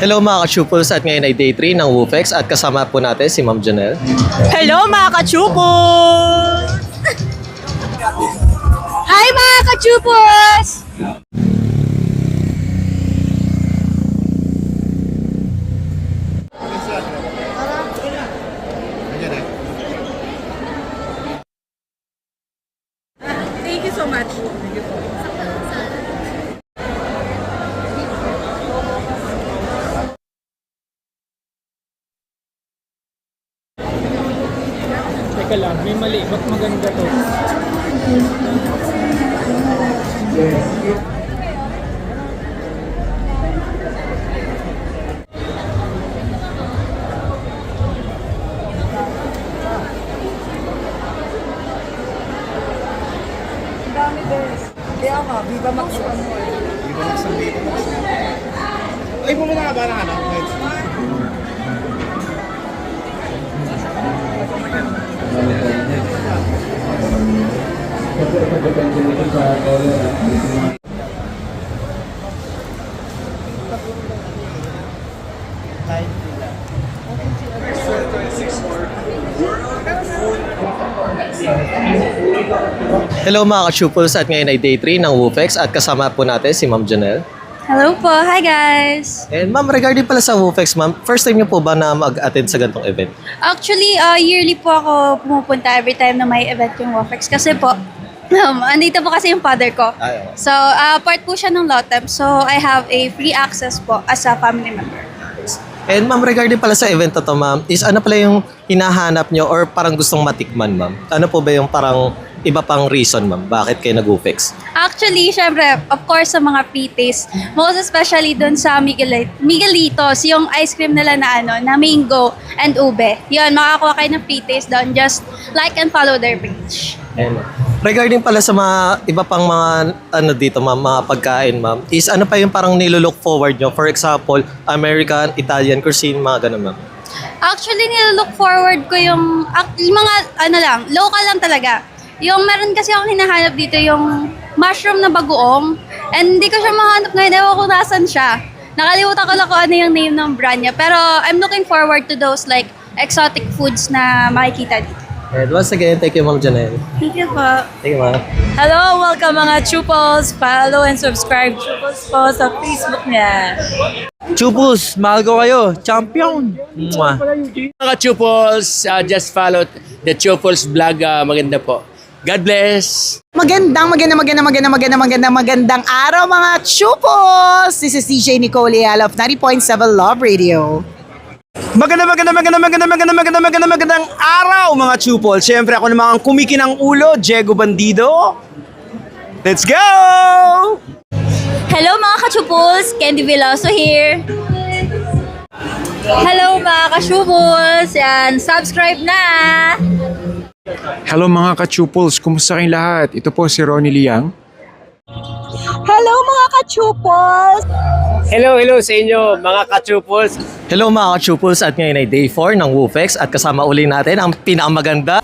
Hello mga ka-chupals at ngayon ay day 3 ng WooFex at kasama po natin si Ma'am Janelle. Hello mga ka-chupos! Hi mga ka-chupos! Thank you so much. Teka lang, may mali. Ba't maganda to? Dami guys. Kaya nga, Viva Max ano eh. Viva Max ang Viva Max. Ay, pumunta ka ba ng ano? Hello mga ka-chupals at ngayon ay day 3 ng WooFex at kasama po natin si Ma'am Janelle. Hello po. Hi guys. And ma'am, regarding pala sa WooFex ma'am, first time niyo po ba na mag-attend sa ganitong event? Actually, yearly po ako pumupunta every time na may event yung WOFEX kasi po, andito po kasi yung father ko. So, part po siya ng LOTEM. So, I have a free access po as a family member. And ma'am, regarding pala sa event na to ma'am, is ano pala yung hinahanap niyo or parang gustong matikman ma'am? Ano po ba yung parang iba pang reason ma'am? Bakit kayo nag-WooFex? Actually, syempre, of course, sa mga pre-taste, most especially dun sa Miguelitos, yung ice cream nila na na mango and ube. Yun, makakuha kayo ng pre-taste doon. Just like and follow their page. And regarding pala sa mga iba pang mga ano dito ma'am, mga pagkain ma'am, is ano pa yung parang nilook forward nyo? For example, American, Italian cuisine, mga ganun ma'am. Actually, nilook forward ko yung mga local lang talaga. Yung meron kasi akong hinahanap dito yung mushroom na bagoong. And hindi ko siya mahanap ngayon. Ewan ko nasan siya. Nakalimutan ko lang kung ano yung name ng brand niya. Pero I'm looking forward to those like exotic foods na makikita dito. And once again, thank you Ma'am Janelle. Thank you po. Thank you ma'am. Hello, welcome mga chupos. Follow and subscribe chupos po sa Facebook niya. Chupus, mahal ko kayo. Champion! Mwah. Mga Chupals, just follow the Chupals vlog. Maganda po. God bless! Magandang araw mga chupos! This is DJ Nicole Leal of 90.7 Love Radio. Magandang araw mga Chupol. Siyempre ako naman ang kumikinang ulo, Diego Bandido. Let's go! Hello mga ka-chupos! Candy Veloso here. Hello mga ka-chupos! Yan, subscribe na! Hello mga ka-chupals, kumusta kayong lahat? Ito po si Ronnie Liang. Hello mga ka-chupos! Hello sa inyo mga ka-Chupals. Hello mga ka-chupals at ngayon ay day 4 ng WooFex at kasama uli natin ang pinakamaganda